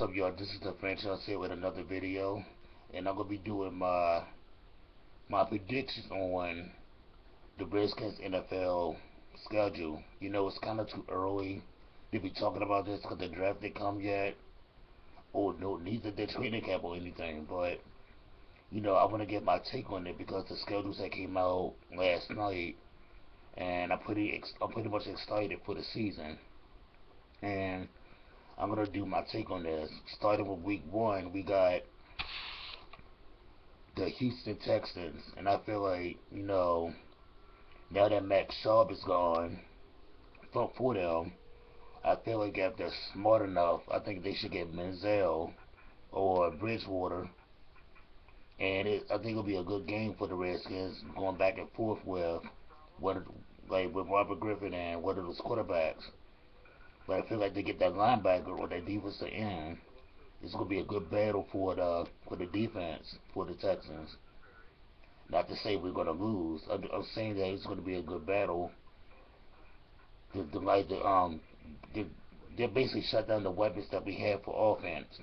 up, y'all? This is the franchise here with another video, and I'm gonna be doing my predictions on the Redskins NFL schedule. It's kind of too early to be talking about this because the draft didn't come yet, or no, neither the training camp or anything. But I want to get my take on it because the schedules that came out last night, and I'm pretty much excited for the season, and I'm gonna do my take on this. Starting with week one, we got the Houston Texans, and I feel like now that Max Schaub is gone for them, I feel like if they're smart enough, I think they should get Menzel or Bridgewater, and I think it'll be a good game for the Redskins, going back and forth with what with Robert Griffin and one of those quarterbacks. But I feel like they get that linebacker or that defensive end. It's gonna be a good battle for the defense for the Texans. Not to say we're gonna lose. I'm saying that it's gonna be a good battle. The they basically shut down the weapons that we have for offense.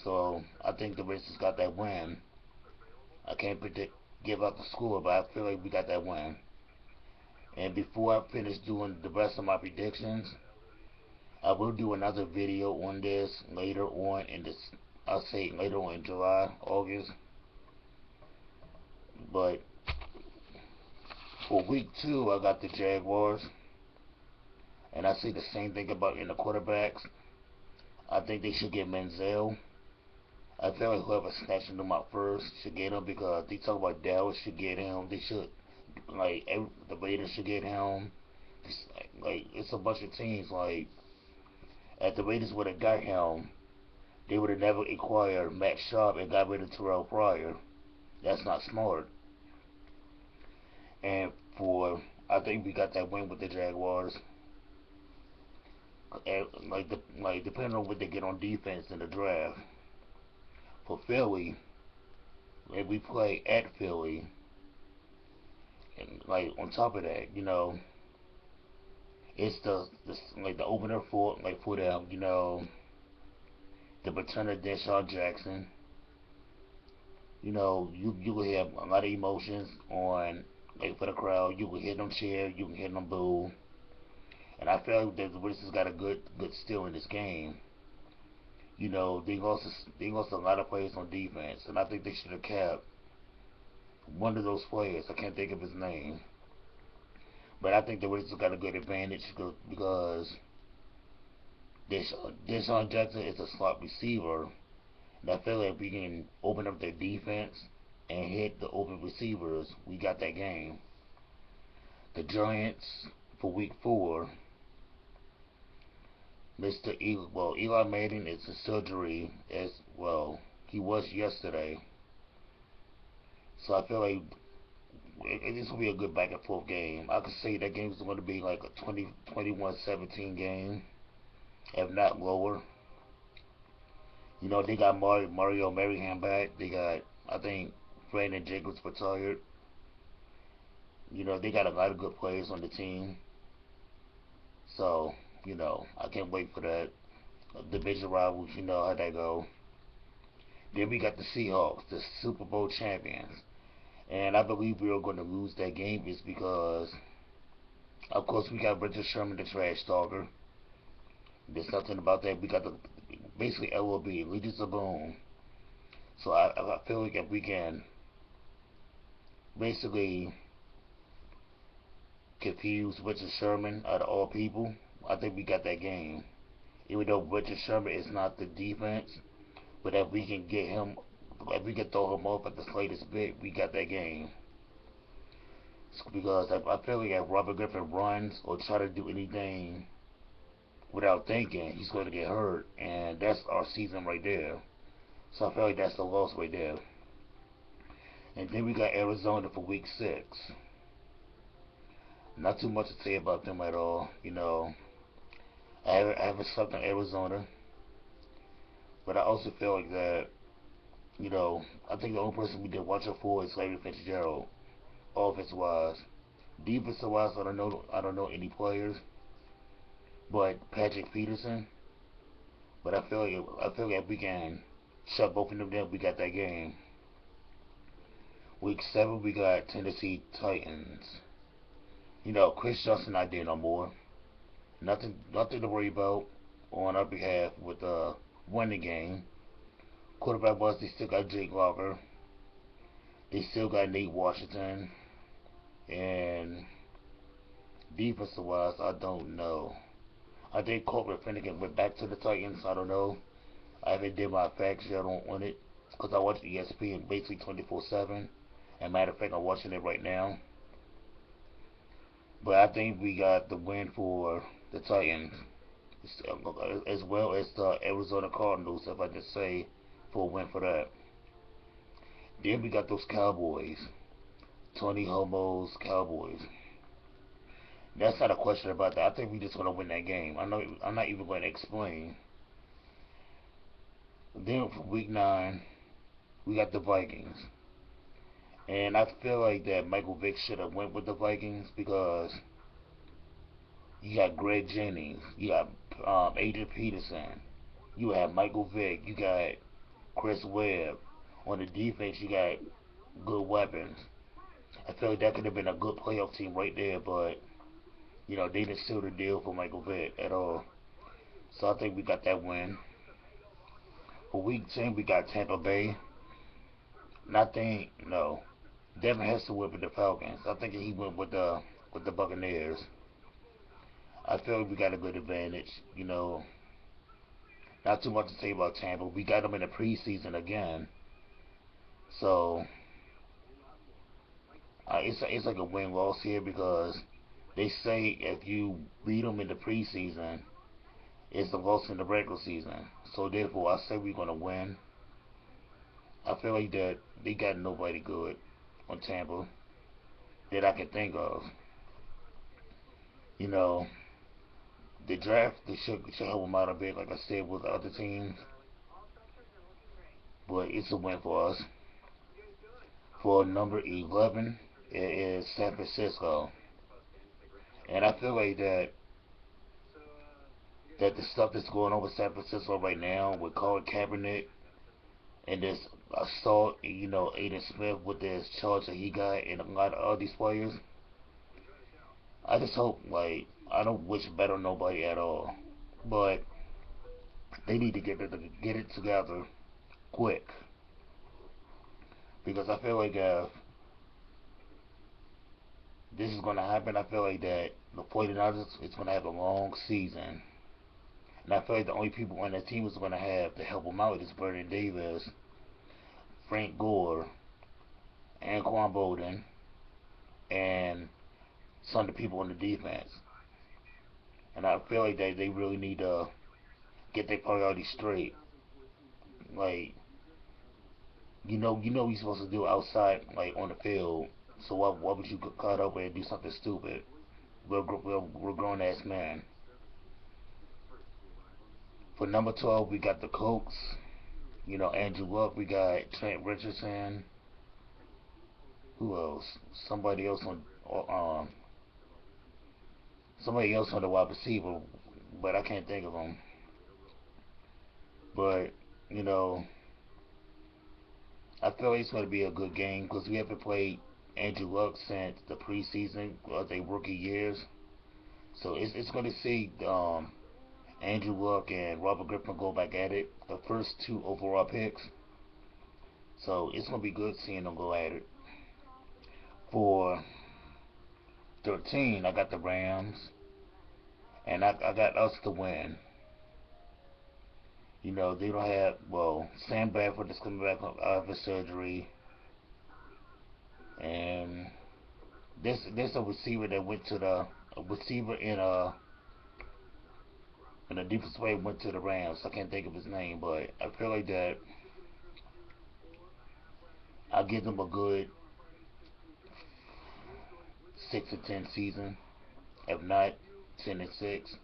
So I think the Rangers got that win. I can't give up the score, but I feel like we got that win. And before I finish doing the rest of my predictions, I will do another video on this later on in this. I'll say later on in July, August. But for week two, I got the Jaguars, and I say the same thing about in the quarterbacks. I think they should get Menzel. I feel like whoever snatching them out first should get him because they talk about Dallas should get him. They should the Raiders should get him. It's a bunch of teams like if the Raiders would have got him, they would have never acquired Matt Sharp and got rid of Terrell Pryor. That's not smart. And I think we got that win with the Jaguars. And depending on what they get on defense in the draft. For Philly, if we play at Philly, and on top of that, it's the opener for them, the return of Deshaun Jackson. You will have a lot of emotions on for the crowd. You can hear them cheer, you can hear them boo, and I feel like the Wizards got a good steal in this game. They lost a lot of players on defense, and I think they should have kept one of those players. I can't think of his name, but I think the Wizards got a good advantage because Deshaun Jackson is a slot receiver, and I feel like if we can open up their defense and hit the open receivers, we got that game. The Giants for week four, Eli Manning is in surgery as well. He was yesterday, so I feel like this will be a good back and forth game. I could say that game is going to be like a 21-17 game, if not lower. They got Mario Maryham back. They got, I think, Brandon Jacobs retired. They got a lot of good players on the team. So, I can't wait for that. Division rivals, you know how that go. Then we got the Seahawks, the Super Bowl champions. And I believe we are going to lose that game is because, of course, we got Richard Sherman, the trash talker. There's nothing about that. We got basically LOB, Legions of Boom. So I feel like if we can basically confuse Richard Sherman out of all people, I think we got that game. Even though Richard Sherman is not the defense, but if we can get him, if we can throw him off at the slightest bit, we got that game. Because I feel like if Robert Griffin runs or try to do anything without thinking, he's going to get hurt, and that's our season right there. So I feel like that's the loss right there. And then we got Arizona for week six. Not too much to say about them at all. I haven't slept in Arizona, but I also feel like that. I think the only person we did watch out for is Larry Fitzgerald, offense wise. Defense wise, I don't know any players, but Patrick Peterson, But I feel like if we can shut both of them down, we got that game. Week 7 we got Tennessee Titans. Chris Johnson not there no more. Nothing to worry about on our behalf with winning game. Quarterback was they still got Jake Locker. They still got Nate Washington. And defensive wise, I don't know. I think Corbin Finnegan went back to the Titans. I don't know. I haven't did my facts yet on it because I watch ESPN basically 24/7. And matter of fact, I'm watching it right now. But I think we got the win for the Titans as well as the Arizona Cardinals, if I just say, for a win for that. Then we got those Cowboys. Tony Homo's Cowboys. That's not a question about that. I think we just gonna win that game. I'm not even going to explain. Then for week 9, we got the Vikings. And I feel like that Michael Vick should have went with the Vikings because you got Greg Jennings, you got Adrian Peterson, you have Michael Vick, you got Chris Webb. On the defense, you got good weapons. I feel like that could have been a good playoff team right there, but they didn't seal the deal for Michael Vick at all. So I think we got that win. For week 10, we got Tampa Bay. Nothing, no. Devin Hester went with the Falcons. I think he went with the Buccaneers. I feel like we got a good advantage. Not too much to say about Tampa. We got them in the preseason again, so it's like a win-loss here because they say if you beat them in the preseason, it's a loss in the regular season. So therefore, I say we're gonna win. I feel like that they got nobody good on Tampa that I can think of. You know, the draft they should help them out a bit, like I said with the other teams. But it's a win for us. For number 11, it is San Francisco, and I feel like that the stuff that's going on with San Francisco right now with Colin Kaepernick and this assault, Aiden Smith with this charge that he got and a lot of other these players. I just hope, I don't wish better on nobody at all, but they need to get it together quick because I feel like if this is going to happen, I feel like that the 49ers is going to have a long season. And I feel like the only people on that team is going to have to help them out is Vernon Davis, Frank Gore, Anquan Bolden, and some of the people on the defense. And I feel like they really need to get their priorities straight. Like, what you're supposed to do outside, on the field. So why would you get caught up and do something stupid? We're grown ass men. For number 12, we got the Colts. Andrew Luck. We got Trent Richardson. Who else? Somebody else on um somebody else on the wide receiver, but I can't think of them. But you know, I feel like it's going to be a good game because we haven't played Andrew Luck since the preseason of their rookie years. So it's going to see Andrew Luck and Robert Griffin go back at it, the first 2 overall picks. So it's going to be good seeing them go at it. For 13, I got the Rams, and I got us to win. They don't have, Sam Bradford is coming back out of surgery, and there's a receiver that went to a receiver in a defensive way went to the Rams. I can't think of his name, but I feel like that I'll give them a good 6-10 season. If not, 10-6.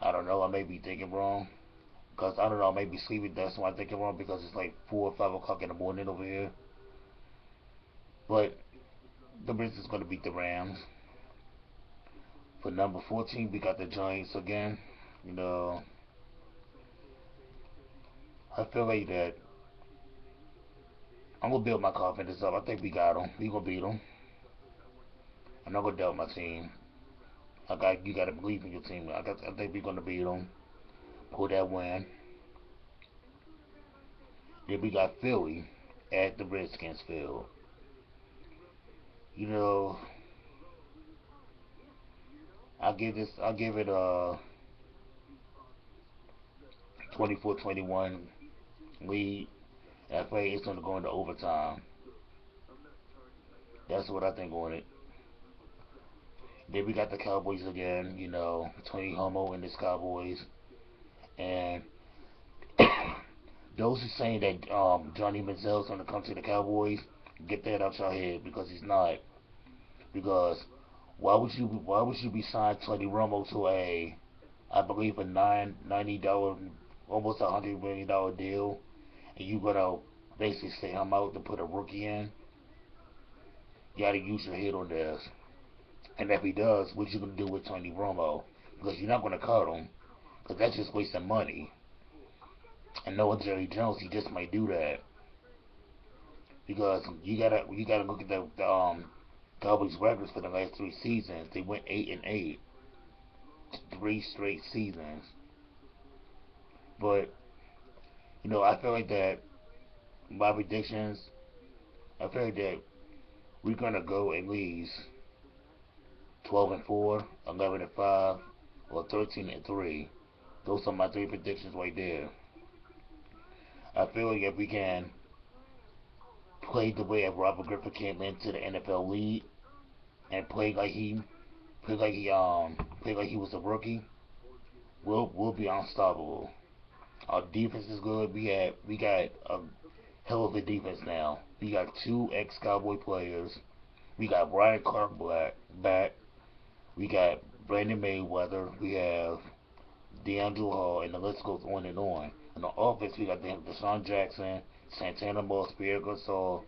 I don't know. I may be thinking wrong. Because I don't know, I may be sleeping. That's why I'm thinking wrong because it's like 4 or 5 o'clock in the morning over here. But the Reds is going to beat the Rams. For number 14, we got the Giants again. I feel like that I'm gonna build my confidence up. I think we got them. We gonna beat them. I'm not gonna doubt my team. You gotta believe in your team. I think we're gonna beat them. Pull that win. Then we got Philly at the Redskins field. You know, I'll give it a 24-21 lead. I think it's gonna go into overtime. That's what I think on it. Then we got the Cowboys again. You know, Tony Homo and his Cowboys, and those who saying that Johnny Manziel's gonna come to the Cowboys, get that out your head because he's not. Because why would you be signed Tony Romo to a I believe a $90 almost $100 million deal, and you gonna basically say I'm out to put a rookie in? You gotta use your head on this. And if he does, what you gonna do with Tony Romo? Because you're not gonna cut him, because that's just wasting money. And knowing Jerry Jones, he just might do that because you gotta look at the Cowboys records for the last 3 seasons. They went 8-8, 3 straight seasons. But I feel like that my predictions. I feel like that we're gonna go at least 12-4, 11-5, or 13-3. Those are my 3 predictions right there. I feel like if we can play the way that Robert Griffin came into the NFL league and play like he was a rookie, we'll be unstoppable. Our defense is good. We got a hell of a defense now. We got 2 ex-Cowboy players. We got Ryan Clark back. We got Brandon Mayweather. We have DeAndre Hall, and the list goes on and on. In the offense, we got Deshaun Jackson, Santana Moss, Pierre Gasol,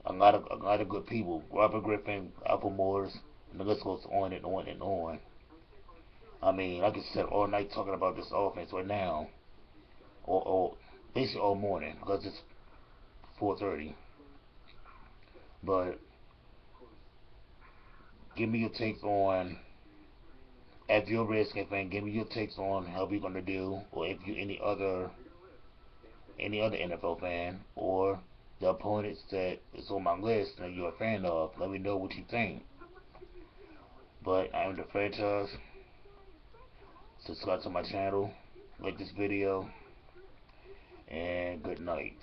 a lot of good people. Robert Griffin, Alpha Morris, and the list goes on and on and on. I mean, I could sit all night talking about this offense right now, or basically all morning because it's 4:30. But give me your takes on, if you're a Redskins fan, give me your takes on how we're gonna do, or if you any other NFL fan, or the opponents that is on my list that you're a fan of. Let me know what you think. But I am the franchise. Subscribe to my channel, like this video, and good night.